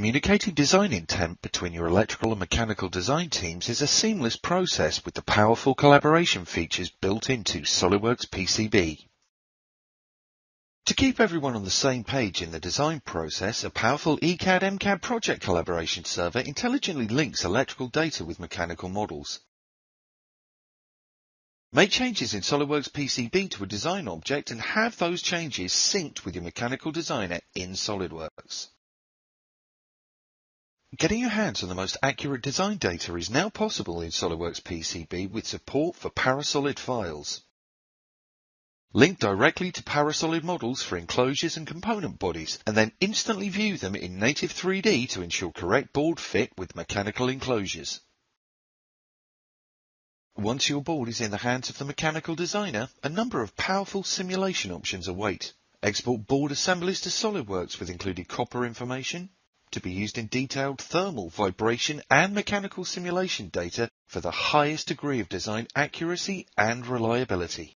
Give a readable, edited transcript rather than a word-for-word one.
Communicating design intent between your electrical and mechanical design teams is a seamless process with the powerful collaboration features built into SOLIDWORKS PCB. To keep everyone on the same page in the design process, a powerful ECAD/MCAD project collaboration server intelligently links electrical data with mechanical models. Make changes in SOLIDWORKS PCB to a design object and have those changes synced with your mechanical designer in SOLIDWORKS. Getting your hands on the most accurate design data is now possible in SOLIDWORKS PCB with support for Parasolid files. Link directly to Parasolid models for enclosures and component bodies, and then instantly view them in native 3D to ensure correct board fit with mechanical enclosures. Once your board is in the hands of the mechanical designer, a number of powerful simulation options await. Export board assemblies to SOLIDWORKS with included copper information, to be used in detailed thermal, vibration and mechanical simulation data for the highest degree of design accuracy and reliability.